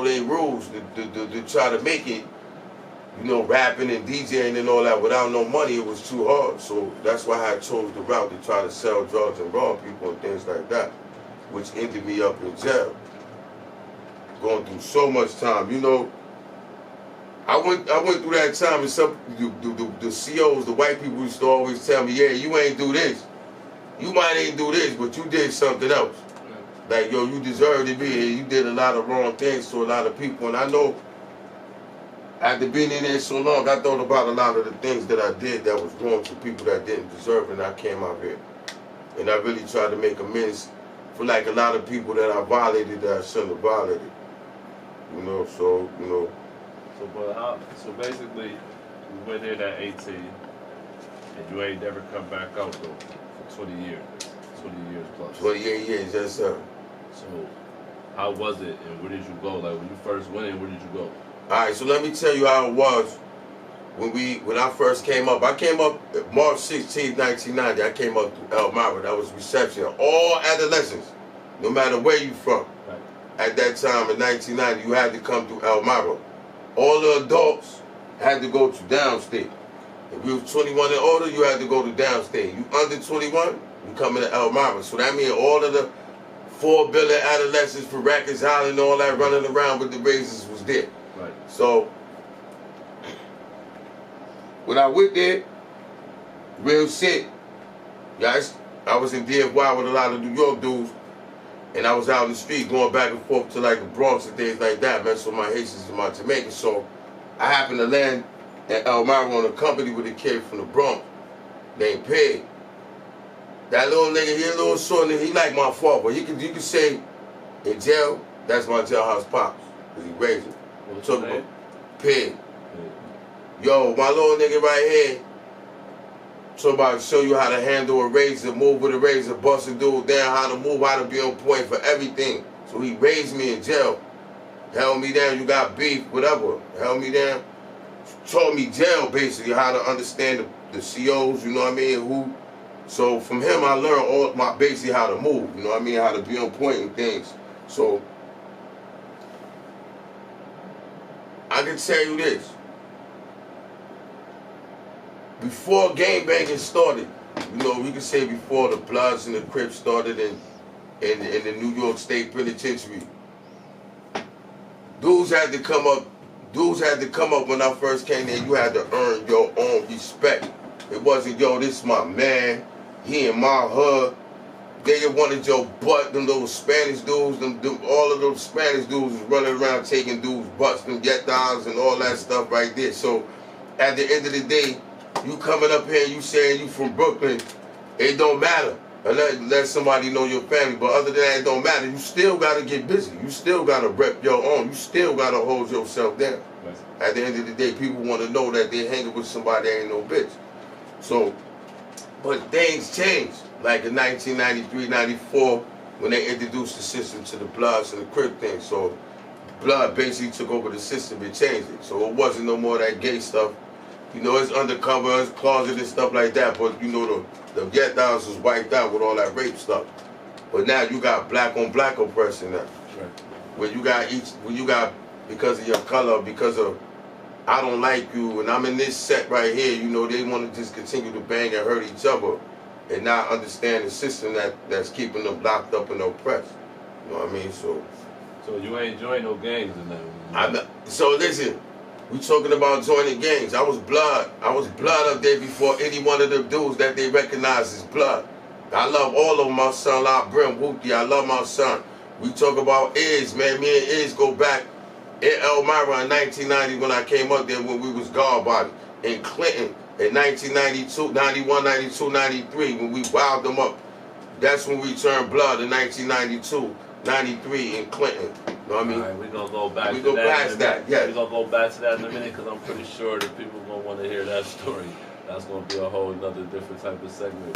follow their rules to try to make it, you know, rapping and DJing and all that without no money. It was too hard. So that's why I chose the route to try to sell drugs and rob people and things like that, which ended me up in jail. Going through so much time, you know. I went through that time, and some the COs, the white people, used to always tell me, "Yeah, you ain't do this. You might ain't do this, but you did something else. Like, yo, you deserve to be here. You did a lot of wrong things to a lot of people." And I know, after being in there so long, I thought about a lot of the things that I did that was wrong to people that didn't deserve it, and I came out here. And I really tried to make amends for, like, a lot of people that I violated that I shouldn't have violated. You know, so, you know. So basically, you went in at 18, and you ain't never come back out though for 20 years, 20 years plus. 28 years, yes sir. So, how was it, and where did you go? Like when you first went in, where did you go? All right, so let me tell you how it was when I first came up. I came up March 16, 1990. I came up through Elmira. That was reception. All adolescents, no matter where you from. Right. At that time in 1990, you had to come through Elmira. All the adults had to go to downstate. If you was 21 and older, you had to go to downstate. You under 21, you come into Elmira. So that means all of the 4 billion adolescents for Rikers Island and all that running around with the razors was there. Right. So when I went there, real shit, guys, I was in DFY with a lot of New York dudes, and I was out in the street going back and forth to like the Bronx and things like that, man. So my Haitians and my Jamaicans. So I happened to land at Elmira on a company with a kid from the Bronx named Pig. That little nigga, he a little short nigga, he like my father. You could say in jail, that's my jailhouse pops, because he raised him. What's Took your name? Pig. Yo, my little nigga right here, somebody show you how to handle a razor, move with a razor, bust a dude down, how to move, how to be on point for everything. So he raised me in jail. Held me down, you got beef, whatever. Held me down. Taught me jail, basically, how to understand the COs, you know what I mean, So from him, I learned basically how to move, you know what I mean, how to be on point and things. So I can tell you this. Before gangbanging started, you know, we could say before the Bloods and the Crips started in the New York State Penitentiary, dudes had to come up when I first came there. You had to earn your own respect. It wasn't, yo, this is my man, he in my hood. They wanted your butt, them little Spanish dudes, all of those Spanish dudes was running around taking dudes' butts, them get-downs and all that stuff right there. So at the end of the day, you coming up here, you saying you from Brooklyn, it don't matter. Let somebody know your family, but other than that, it don't matter. You still gotta get busy. You still gotta rep your own. You still gotta hold yourself down. At the end of the day, people want to know that they hanging with somebody that ain't no bitch. So, but things changed. Like in 1993, 94, when they introduced the system to the Bloods and the Crip thing. So, Blood basically took over the system and changed it. So it wasn't no more that gay stuff. You know, it's undercover, it's closet and stuff like that, but you know, the get-downs was wiped out with all that rape stuff. But now you got black on black oppression now. Right. When you got, because of your color, because of, I don't like you, and I'm in this set right here, you know, they want to just continue to bang and hurt each other and not understand the system that's keeping them locked up and oppressed. You know what I mean? So you ain't joined no gangs in that. So listen, we talking about joining gangs. I was blood up there before any one of them dudes that they recognize as blood. I love all of them, my son, La Brim, Wookie, I love my son. We talk about Iz, man. Me and Iz go back in Elmira in 1990 when I came up there when we was guard body. In Clinton in 1992, 91, 92, 93 when we wowed them up. That's when we turned blood in 1992, 93 in Clinton. You know what I mean? All right, we're going to go back to that. We go past that, yeah. We're going to go back to that in a minute because I'm pretty sure that people are going to want to hear that story. That's going to be a whole another different type of segment.